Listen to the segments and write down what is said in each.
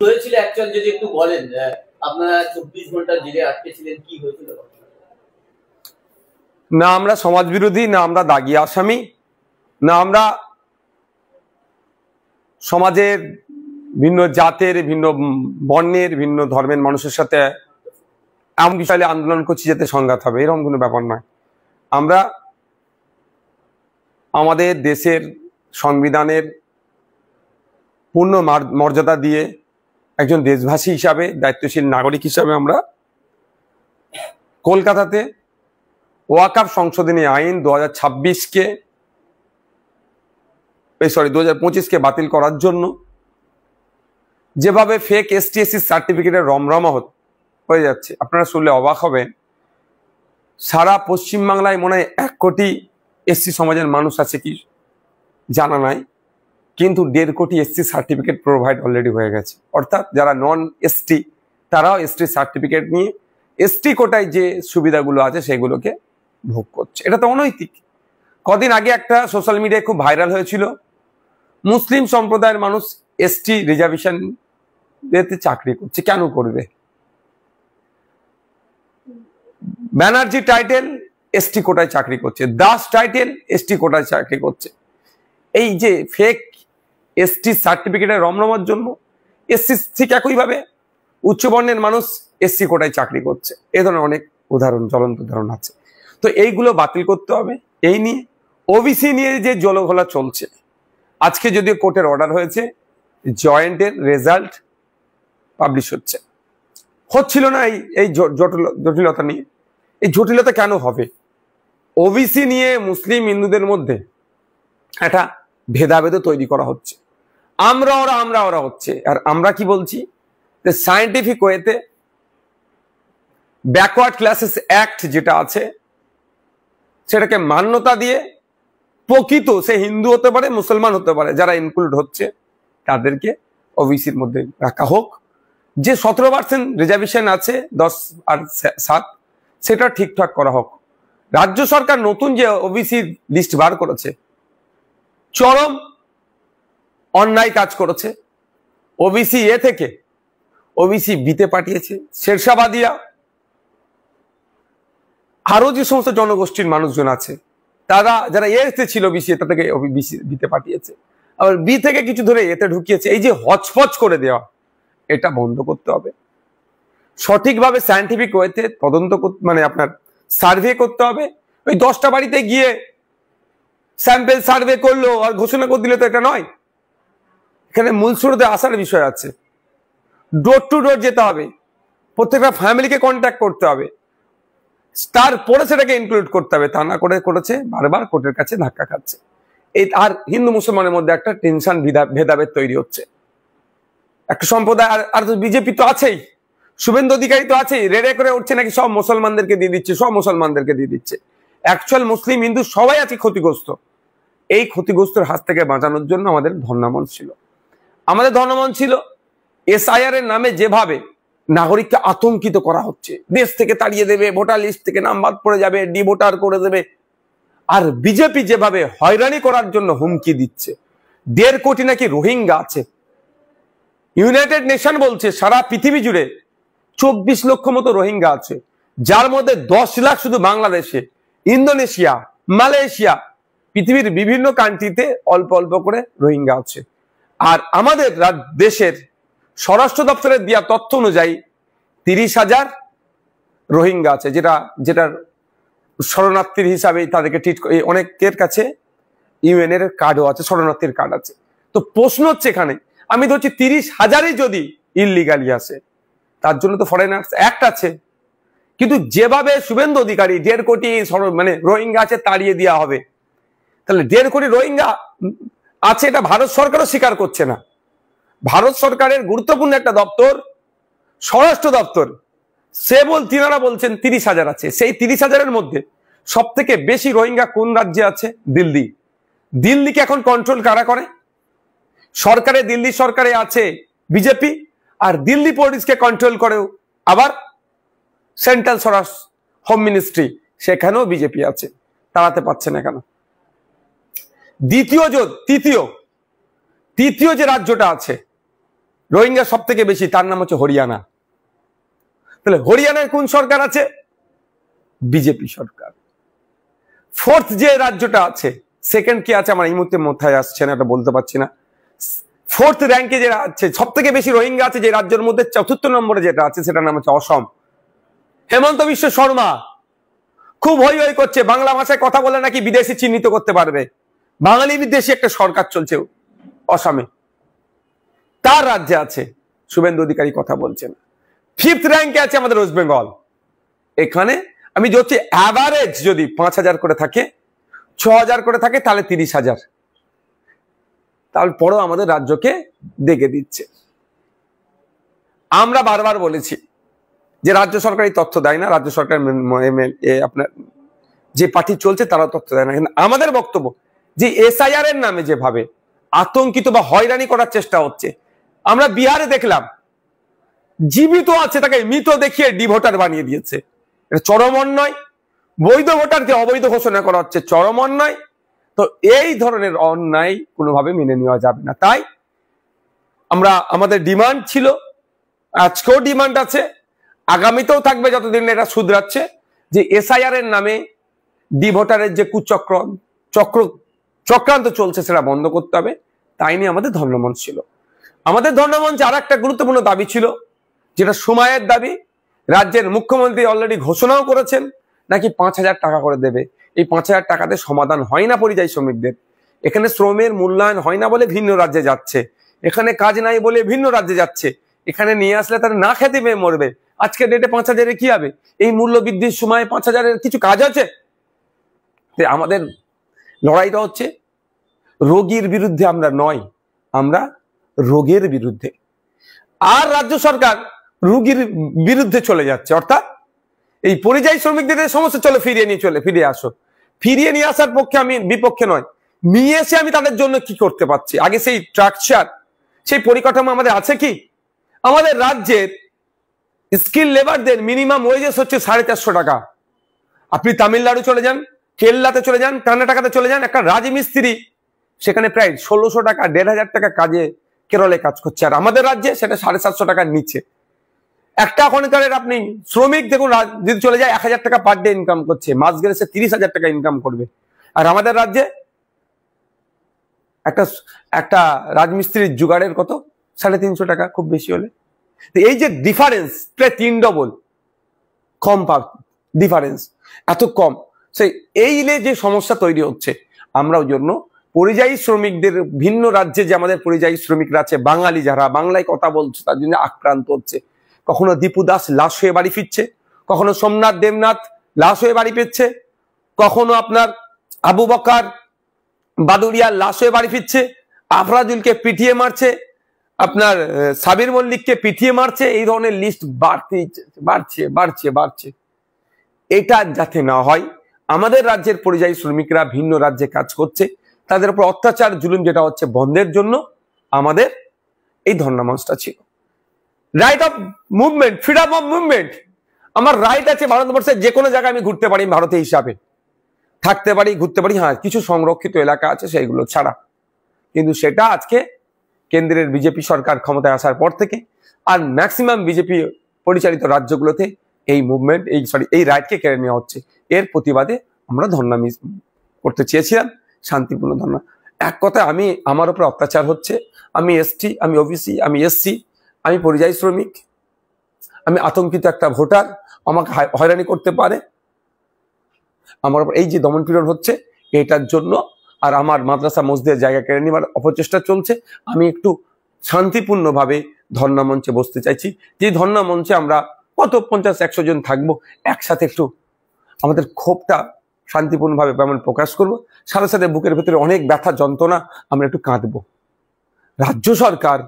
হয়েছিল অ্যাকচুয়াল যদি একটু বলেন, আপনারা 24 ঘন্টা জেলে আটকে ছিলেন, কি হয়েছিল? না আমরা সমাজ বিরোধী, না আমরা দাগী আসামি, না আমরা সমাজের ভিন্ন জাতের, ভিন্ন বর্ণের, ভিন্ন ধর্মের মানুষের সাথে এমন বিষয়ে আন্দোলন করছি যাতে সংঘাত হবে, এরকম কোনো ব্যাপার নয়। আমরা আমাদের দেশের সংবিধানের পূর্ণ মর্যাদা দিয়ে একজন দেশবাসী হিসাবে, দায়িত্বশীল নাগরিক হিসাবে আমরা কলকাতাতে ওয়াকফ সংশোধনী আইন 2025কে বাতিল করার জন্য যেভাবে ফেক ST/SC সার্টিফিকেটের রমরমা হয়ে যাচ্ছে, আপনারা শুনলে অবাক হবেন। সারা পশ্চিমবাংলায় মনে হয় 1 কোটি SC সমাজের মানুষ আছে কি জানা নাই, কিন্তু 1.5 কোটি SC সার্টিফিকেট প্রোভাইড অলরেডি হয়ে গেছে। অর্থাৎ যারা নন ST তারাও ST সার্টিফিকেট নিয়ে ST কোটায় যে সুবিধাগুলো আছে সেগুলোকে ভোগ করছে। এটা তো অনৈতিক। কদিন আগে একটা সোশ্যাল মিডিয়ায় খুব ভাইরাল হয়েছিল, মুসলিম সম্প্রদায়ের মানুষ ST রিজার্ভেশন দিতে চাকরি করছে। কেন করবে? ব্যানার্জি টাইটেল ST কোটায় চাকরি করছে, দাস টাইটেল ST কোটায় চাকরি করছে। এই যে ফেক ST সার্টিফিকেটের রমরমার জন্য SC ঠিক একইভাবে উচ্চবর্ণের মানুষ SC কোটায় চাকরি করছে। এ ধরনের অনেক উদাহরণ, জ্বলন্ত উদাহরণ আছে। তো এইগুলো বাতিল করতে হবে। এই নিয়ে OBC নিয়ে যে জলঘোলা চলছে, আজকে যদিও কোর্টের অর্ডার হয়েছে, জয়েন্টের রেজাল্ট পাবলিশ হচ্ছিল না এই জটিলতা নিয়ে। এই জটিলতা কেন হবে? OBC নিয়ে মুসলিম হিন্দুদের মধ্যে একটা ভেদাভেদ তৈরি করা হচ্ছে। আমরা ওরা হচ্ছে। আর আমরা কি বলছি? যে সায়েন্টিফিক ওয়েতে ব্যাকওয়ার্ড ক্লাসেস অ্যাক্ট যেটা আছে সেটাকে মান্যতা দিয়ে প্রকৃত সে হিন্দু হতে পারে, মুসলমান হতে পারে, যারা ইনক্লুড হচ্ছে তাদেরকে OBCর মধ্যে রাখা হোক। যে 17% রিজার্ভেশন আছে 10 আর 7, সেটা ঠিকঠাক করা হোক। রাজ্য সরকার নতুন যে OBC লিস্ট বার করেছে, চরম অন্যায় কাজ করেছে। OBC A থেকে OBC B তে পাঠিয়েছে। শেরশাবাদিয়া আরো যে সমস্ত জনগোষ্ঠীর মানুষজন আছে তারা, যারা এতে ছিল OBC তাদেরকে OBC B তে পাঠিয়েছে, আবার B থেকে কিছু ধরে এতে ঢুকিয়েছে। এই যে হচপচ করে দেওয়া, এটা বন্ধ করতে হবে। সঠিকভাবে সায়েন্টিফিক ওয়েতে তদন্ত মানে আপনার সার্ভে করতে হবে। ওই 10টা বাড়িতে গিয়ে স্যাম্পেল সার্ভে করলো আর ঘোষণা করে দিলে তো এটা নয়। এখানে মূল স্রোতে আসার বিষয় আছে। ডোর টু ডোর যেতে হবে, প্রত্যেকটা ফ্যামিলিকে কন্ট্যাক্ট করতে হবে, তারপরে সেটাকে ইনক্লুড করতে হবে। তা না করে করেছে বারবার কোর্টের কাছে ধাক্কা খাচ্ছে। এই আর হিন্দু মুসলমানের মধ্যে একটা টেনশন, ভেদাভেদ তৈরি হচ্ছে। একটা সম্প্রদায় আর বিজেপি তো আছেই, শুভেন্দু অধিকারী তো আছেই, রেড়ে করে উঠছে নাকি সব মুসলমানদেরকে দিয়ে দিচ্ছে, সব মুসলমানদেরকে দিয়ে দিচ্ছে। অ্যাকচুয়াল মুসলিম হিন্দু সবাই আছে ক্ষতিগ্রস্ত। এই ক্ষতিগ্রস্তের হাত থেকে বাঁচানোর জন্য আমাদের ধর্ণামঞ্চ ছিল। SIR এর নামে যেভাবে নাগরিককে আতঙ্কিত করা হচ্ছে, দেশ থেকে তাড়িয়ে দেবে, ভোটার লিস্ট থেকে নাম বাদ পড়ে যাবে, ডিভোটার করে দেবে, আর বিজেপি যেভাবে হয়রানি করার জন্য হুমকি দিচ্ছে। 1.5 কোটি নাকি রোহিঙ্গা আছে। ইউনাইটেড নেশন বলছে সারা পৃথিবী জুড়ে 24 লক্ষ মতো রোহিঙ্গা আছে, যার মধ্যে 10 লাখ শুধু বাংলাদেশে, ইন্দোনেশিয়া, মালয়েশিয়া, পৃথিবীর বিভিন্ন কান্ট্রিতে অল্প অল্প করে রোহিঙ্গা আছে। আর আমাদের দেশের স্বরাষ্ট্র দপ্তরের দেওয়া তথ্য অনুযায়ী 30,000 রোহিঙ্গা আছে, যেটার শরণার্থীর হিসাবে তাদেরকে ট্রিট, অনেকের কাছে UN এর কার্ডও আছে, শরণার্থীর কার্ড আছে। তো প্রশ্ন হচ্ছে এখানে, আমি ধরছি 30,000ই যদি ইললিগালি আসে, তার জন্য তো ফরেনার্স অ্যাক্ট আছে। কিন্তু যেভাবে শুভেন্দু অধিকারী 1.5 কোটি মানে রোহিঙ্গা আছে তাড়িয়ে দেওয়া হবে, তাহলে 1.5 কোটি রোহিঙ্গা আছে এটা ভারত সরকারও স্বীকার করছে না। ভারত সরকারের গুরুত্বপূর্ণ একটা দপ্তর, স্বরাষ্ট্র দপ্তর, তিনারা বলছেন 30,000 আছে। সেই 30,000-এর মধ্যে সব থেকে বেশি রোহিঙ্গা কোন রাজ্যে আছে? দিল্লি। দিল্লিকে এখন কন্ট্রোল কারা করে? সরকারে, দিল্লি সরকারে আছে বিজেপি, আর দিল্লি পুলিশকে কন্ট্রোল করে আবার সেন্ট্রাল স্বরাষ্ট্র হোম মিনিস্ট্রি, সেখানেও বিজেপি আছে। তাড়াতে পারছে না কেন? তৃতীয় যে রাজ্যটা আছে রোহিঙ্গা সব থেকে বেশি, তার নাম হচ্ছে হরিয়ানা। তাহলে হরিয়ানায় কোন সরকার আছে? বিজেপি সরকার। ফোর্থ যে রাজ্যটা আছে, সেকেন্ড কি আছে আমার এই মুহূর্তে মাথায় আসছে না, এটা বলতে পারছি না। ফোর্থ র্যাঙ্কে যেটা আছে, সব থেকে বেশি রোহিঙ্গা আছে যে রাজ্যের মধ্যে, চতুর্থ নম্বরে যেটা আছে সেটার নাম হচ্ছে অসম। হেমন্ত বিশ্ব শর্মা খুব হই হই করছে, বাংলা ভাষায় কথা বলে নাকি বিদেশি চিহ্নিত করতে পারবে। বাঙালি বিদেশি একটা সরকার চলছে অসমে, তার রাজ্যে আছে শুভেন্দু অধিকারী কথা বলছেন। ফিফথ র্যাঙ্কে আছে আমাদের ওয়েস্ট বেঙ্গল। এখানে আমি যদি অ্যাভারেজ যদি 5,000 করে থাকে, 6,000 করে থাকে, তাহলে 30,000, তাহলে পরও আমাদের রাজ্যকে দেখে দিচ্ছে। আমরা বারবার বলেছি যে রাজ্য সরকার এই তথ্য দেয় না, রাজ্য সরকার আপনার যে পার্টি চলছে তারা তথ্য দেয় না। কিন্তু আমাদের বক্তব্য যে এসআইআর এর নামে যেভাবে আতঙ্কিত বা হয়রানি করার চেষ্টা হচ্ছে, আমরা বিহারে দেখলাম জীবিত আছে তাকে মৃত দেখিয়ে ডি ভোটার বানিয়ে দিয়েছে। এটা চরম অন্যায়। বৈধ ভোটারকে অবৈধ ঘোষণা করা হচ্ছে, চরম অন্যায়। তো এই ধরনের অন্যায় কোনোভাবে মেনে নেওয়া যাবে না। তাই আমাদের ডিমান্ড ছিল, আজকেও ডিমান্ড আছে, আগামীতেও থাকবে যতদিন এটা শুধরাচ্ছে, যে এসআইআর এর নামে ডি ভোটারের যে চক্রান্ত চলছে সেটা বন্ধ করতে হবে। তাই নিয়ে আমাদের ধর্মমঞ্চ ছিল। আমাদের ধর্মমঞ্চে আর একটা গুরুত্বপূর্ণ দাবি ছিল, যেটা সময়ের দাবি। রাজ্যের মুখ্যমন্ত্রী অলরেডি ঘোষণাও করেছেন নাকি 5,000 টাকা করে দেবে। এই 5,000 টাকাতে সমাধান হয় না পরিযায়ী শ্রমিকদের। এখানে শ্রমের মূল্যায়ন হয় না বলে ভিন্ন রাজ্যে যাচ্ছে, এখানে কাজ নাই বলে ভিন্ন রাজ্যে যাচ্ছে। এখানে নিয়ে আসলে তারা না খেতে পেয়ে মরবে। আজকে ডেটে 5,000-এ কি হবে? এই মূল্য বৃদ্ধির সময় 5,000-এর কিছু কাজ আছে? আমাদের লড়াইটা হচ্ছে রোগীর বিরুদ্ধে আমরা নয়, আমরা রোগের বিরুদ্ধে। আর রাজ্য সরকার রোগীর বিরুদ্ধে চলে যাচ্ছে, অর্থাৎ এই পরিযায়ী শ্রমিকদের সমস্যা চলে ফিরিয়ে আসো। ফিরিয়ে নিয়ে আসার পক্ষে আমি বিপক্ষে নয়, নিয়ে এসে আমি তাদের জন্য কি করতে পারছি, আগে সেই স্ট্রাকচার, সেই পরিকাঠামো আমাদের আছে কি? আমাদের রাজ্যের স্কিল লেবারদের মিনিমাম ওয়েজেস হচ্ছে 450 টাকা। আপনি তামিলনাড়ু চলে যান, কেরলাতে চলে যান, কর্ণাটকাতে চলে যান, একটা রাজমিস্ত্রি সেখানে প্রায় 1,600 টাকা, 1,500 টাকা কাজে কেরলে কাজ করছে, আর আমাদের রাজ্যে সেটা 750 টাকার নিচে। একটা ওখানকার আপনি শ্রমিক দেখুন, যদি চলে যায় 1,000 টাকা পার ডে ইনকাম করছে, মাস গেলে সে 30,000 টাকা ইনকাম করবে। আর আমাদের রাজ্যে একটা রাজমিস্ত্রির জোগাড়ের কত? 350 টাকা খুব বেশি হলে। এই যে ডিফারেন্স, প্রায় 3 ডবল কম ডিফারেন্স, এত কম, সেই এই যে সমস্যা তৈরি হচ্ছে। আমরা ওই জন্য পরিযায়ী শ্রমিকদের, ভিন্ন রাজ্যে যে আমাদের পরিযায়ী শ্রমিকরা আছে, বাঙালি যারা বাংলায় কথা বলছে, তার জন্য আক্রান্ত হচ্ছে। কখনো দীপু দাস লাশ হয়ে বাড়ি ফিরছে, কখনো সোমনাথ দেবনাথ লাশ হয়ে বাড়ি ফিরছে, কখনো আপনার আবু বকর বাদুরিয়া লাশ হয়ে বাড়ি ফিরছে, আফরাজুলকে পিটিয়ে মারছে, আপনার সাবির মল্লিককে পিটিয়ে মারছে। এই ধরনের লিস্ট বাড়ছে। এটা যাতে না হয়, আমাদের রাজ্যের পরিযায়ী শ্রমিকরা ভিন্ন রাজ্যে কাজ করছে, তাদের উপর অত্যাচার জুলুম যেটা হচ্ছে বন্ধের জন্য আমাদের এই ধর্ণা মঞ্চটা ছিল। Right of movement, freedom of movement, আমার রাইট আছে ভারতবর্ষের যে কোনো জায়গায় আমি ঘুরতে পারি, ভারতীয় হিসাবে থাকতে পারি, ঘুরতে পারি। হ্যাঁ, কিছু সংরক্ষিত এলাকা আছে সেইগুলো ছাড়া। কিন্তু সেটা আজকে কেন্দ্রের বিজেপি সরকার ক্ষমতায় আসার পর থেকে, আর ম্যাক্সিমাম বিজেপি পরিচালিত রাজ্যগুলোতে এই মুভমেন্ট, এই রাইটকে কেড়ে নেওয়া হচ্ছে। এর প্রতিবাদে আমরা ধর্ণা করতে চেয়েছিলাম, শান্তিপূর্ণ ধর্ণা। এক কথায় আমার উপর অত্যাচার হচ্ছে, আমি এসটি, আমি ওবিসি, আমি এসসি, আমি পরিযায়ী শ্রমিক, আমি আতঙ্কিত একটা ভোটার, আমাকে হয়রানি করতে পারে, আমার উপর এই যে দমনপীড়ন হচ্ছে, এটার জন্য আর আমার মাদ্রাসা মসজিদের জায়গা কেড়ে নেওয়ার অপচেষ্টা চলছে। আমি একটু শান্তিপূর্ণভাবে ধর্ণা মঞ্চে বসতে চাইছি, যে ধর্ণা মঞ্চে আমরা কত 50-100 জন থাকবো, একসাথে একটু আমাদের ক্ষোভটা শান্তিপূর্ণভাবে আমরা প্রকাশ করবো। সাথে সাথে বুকের ভেতরে অনেক ব্যথা যন্ত্রণা, আমরা একটু কাঁদবো। রাজ্য সরকার,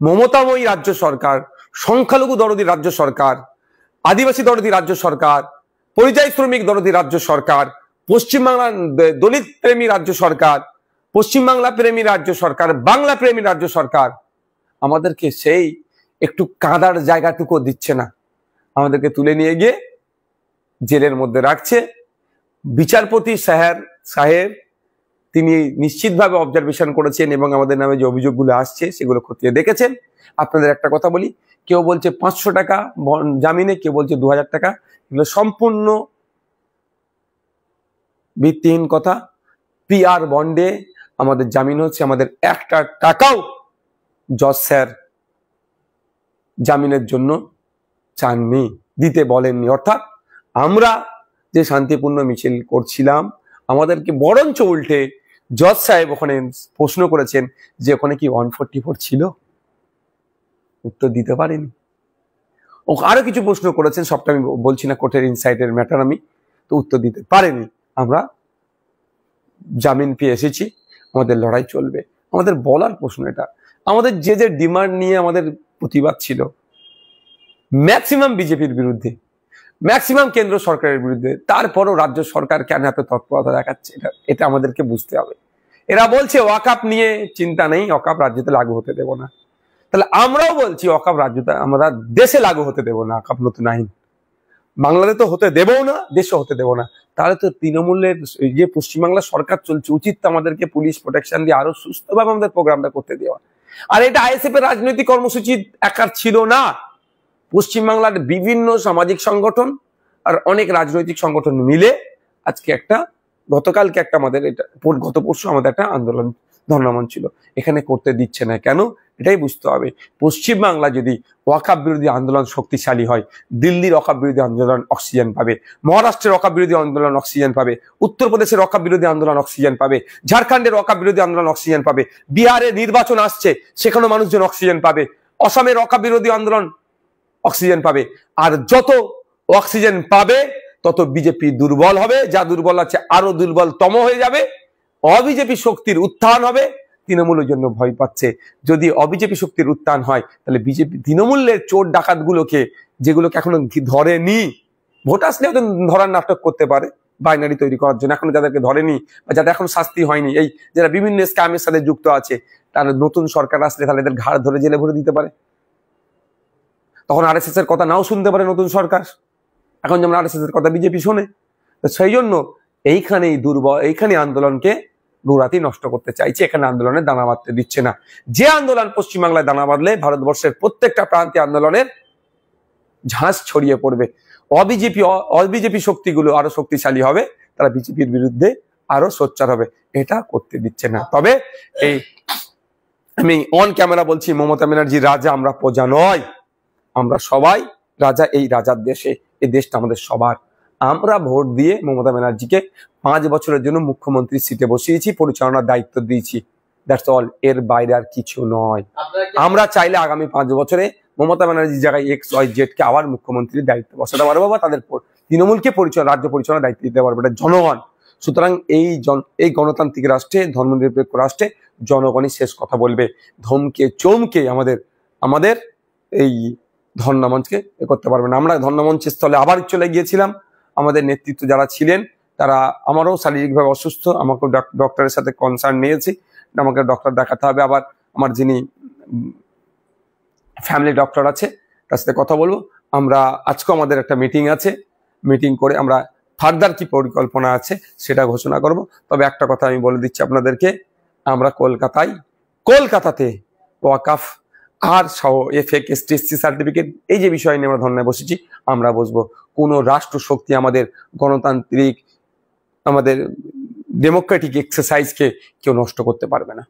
মমতাময়ী রাজ্য সরকার, সংখ্যালঘু দরদি রাজ্য সরকার, আদিবাসী দরদি রাজ্য সরকার, পরিযায়ী শ্রমিক দরদি রাজ্য সরকার, পশ্চিমবাংলার দলিত প্রেমী রাজ্য সরকার, পশ্চিমবাংলা প্রেমী রাজ্য সরকার, বাংলা প্রেমী রাজ্য সরকার আমাদেরকে সেই একটু কাঁদার জায়গাটুকু দিচ্ছে না। আমাদেরকে তুলে নিয়ে গিয়ে জেলের মধ্যে রাখছে। বিচারপতি সাহেব তিনি নিশ্চিতভাবে অবজারভেশন করেছেন এবং আমাদের নামে যে অভিযোগগুলো আসছে সেগুলো খতিয়ে দেখেছেন। আপনাদের একটা কথা বলি, কেউ বলছে 500 টাকা জামিনে, কেউ বলছে 2000 টাকা, এগুলো সম্পূর্ণ ভিত্তিহীন কথা। পিআর বন্ডে আমাদের জামিন হচ্ছে, আমাদের 1 টাকাও জজ স্যার জামিনের জন্য চাননি, দিতে বলেননি। অর্থাৎ আমরা যে শান্তিপূর্ণ মিছিল করছিলাম, আমাদেরকে বরঞ্চ উল্টে জজ সাহেব ওখানে প্রশ্ন করেছেন যে ওখানে কি 144 ছিল, উত্তর দিতে পারেনি। ও আরো কিছু প্রশ্ন করেছেন, সবটা আমি বলছি না, কোর্টের ইনসাইটের ম্যাটার, আমি তো উত্তর দিতে পারেনি। আমরা জামিন পেয়ে এসেছি, আমাদের লড়াই চলবে। আমাদের বলার প্রশ্ন এটা, আমাদের যে যে ডিমান্ড নিয়ে আমাদের প্রতিবাদ ছিল, ম্যাক্সিমাম বিজেপির বিরুদ্ধে, ম্যাক্সিমাম কেন্দ্র সরকারের বিরুদ্ধে, তারপরও রাজ্য সরকার কেন এত তৎপরতা দেখাচ্ছে, এটা আমাদেরকে বুঝতে হবে। এরা বলছে ওয়াকাফ নিয়ে চিন্তা নেই, ওয়াকাফ রাজ্যতে লাগু হতে দেব না। তাহলে আমরাও বলছি ওয়াকাফ রাজ্যতে, আমরা দেশে লাগু হতে দেব না ওয়াকাফ নতুন আইন, বাংলাদেশে তো হতে দেবও না, দেশে হতে দেব না। তাহলে তো তৃণমূলের যে পশ্চিমবাংলার সরকার চলছে, উচিত আমাদেরকে পুলিশ প্রোটেকশন দিয়ে আরো সুস্থভাবে আমাদের প্রোগ্রামটা করতে দেওয়া। আর এটা আইএসএফ এর রাজনৈতিক কর্মসূচি একার ছিল না, পশ্চিমবাংলার বিভিন্ন সামাজিক সংগঠন আর অনেক রাজনৈতিক সংগঠন মিলে আজকে একটা, গতকালকে একটা, আমাদের এটা গত পরশু আমাদের একটা আন্দোলন ধর্ণামঞ্চ ছিল, এখানে করতে দিচ্ছে না কেন, এটাই বুঝতে হবে। পশ্চিমবাংলা যদি ওয়াকাফ বিরোধী আন্দোলন শক্তিশালী হয়, দিল্লির ওয়াকাফ বিরোধী আন্দোলন অক্সিজেন পাবে, মহারাষ্ট্রের ওয়াকাফ বিরোধী আন্দোলন অক্সিজেন পাবে, উত্তরপ্রদেশের ওয়াকাফ বিরোধী আন্দোলন অক্সিজেন পাবে, ঝাড়খণ্ডের ওয়াকাফ বিরোধী আন্দোলন অক্সিজেন পাবে, বিহারে নির্বাচন আসছে সেখানে মানুষজন অক্সিজেন পাবে, অসমের ওয়াকাফ বিরোধী আন্দোলন অক্সিজেন পাবে। আর যত অক্সিজেন পাবে তত বিজেপি দুর্বল হবে, যা দুর্বল আছে আরো দুর্বলতম হয়ে যাবে, অবিজেপি শক্তির উত্থান হবে। তৃণমূলের জন্য ভয় পাচ্ছে, যদি অবিজেপি শক্তির উত্থান হয় তাহলে বিজেপি তৃণমূলের চোর ডাকাত গুলোকে, যেগুলোকে এখনো ধরেনি, ভোট আসলে ওদের ধরার নাটক করতে পারে বাইনারি তৈরি করার জন্য, এখনো যাদেরকে ধরেনি বা যাদের এখন শাস্তি হয়নি, এই যারা বিভিন্ন স্ক্যামের সাথে যুক্ত আছে, তারা নতুন সরকার আসলে তাহলে এদের ঘাড় ধরে জেলে ভরে দিতে পারে। তখন আরএসএস এর কথা নাও শুনতে পারে নতুন সরকার, এখন যেমন আরএসএস এর কথা বিজেপি শোনে। তো সেই জন্য এইখানেই এইখানে আন্দোলনকে দৌড়াতি নষ্ট করতে চাইছে, এখানে আন্দোলনের দানা বাঁধতে দিচ্ছে না। যে আন্দোলন পশ্চিমবাংলায় দানা বাঁধলে ভারতবর্ষের প্রত্যেকটা প্রান্তে আন্দোলনের ঝাঁস ছড়িয়ে পড়বে, অবিজেপি শক্তিগুলো আরো শক্তিশালী হবে, তারা বিজেপির বিরুদ্ধে আরো সোচ্চার হবে, এটা করতে দিচ্ছে না। তবে এই আমি অন ক্যামেরা বলছি, মমতা ব্যানার্জি রাজা, আমরা প্রজা নয়, আমরা সবাই রাজা এই রাজার দেশে, এই দেশটা আমাদের সবার। আমরা ভোট দিয়ে মমতা ব্যানার্জিকে 5 বছরের জন্য মুখ্যমন্ত্রীর সিটে বসিয়েছি, পরিচালনার দায়িত্ব দিয়েছি, দ্যাটস অল, এর বাইরে আর কিছু নয়। আমরা চাইলে আগামী 5 বছরে মমতা ব্যানার্জির জায়গায় XYZ কে আবার মুখ্যমন্ত্রীর দায়িত্ব বসাতে পারবো, বা তাদের তৃণমূলকে রাজ্য পরিচালনার দায়িত্ব দিতে পারবো, এটা জনগণ। সুতরাং এই গণতান্ত্রিক রাষ্ট্রে, ধর্মনিরপেক্ষ রাষ্ট্রে জনগণই শেষ কথা বলবে। ধমকে চমকে আমাদের এই ধর্ণামঞ্চকে করতে পারবে না। আমরা ধর্ণামঞ্চের স্থলে আবার চলে গিয়েছিলাম, আমাদের নেতৃত্ব যারা ছিলেন তারা, আমারও শারীরিকভাবে অসুস্থ, আমাকে ডক্টরের সাথে কনসার্ন নিয়েছি, আমাকে ডক্টর দেখাতে হবে, আবার আমার যিনি ফ্যামিলি ডক্টর আছে তার সাথে কথা বলবো। আমরা আজকেও আমাদের একটা মিটিং আছে, মিটিং করে আমরা ফার্দার কি পরিকল্পনা আছে সেটা ঘোষণা করব। তবে একটা কথা আমি বলে দিচ্ছি আপনাদেরকে, আমরা কলকাতাতে ওয়াকাফ আর ফেক ST/SC সার্টিফিকেট, এই যে বিষয় নিয়ে আমরা ধর্নায় বসেছি, আমরা বসবো। কোনো রাষ্ট্র শক্তি আমাদের গণতান্ত্রিক, আমাদের ডেমোক্রেটিক এক্সারসাইজকে কেউ নষ্ট করতে পারবে না।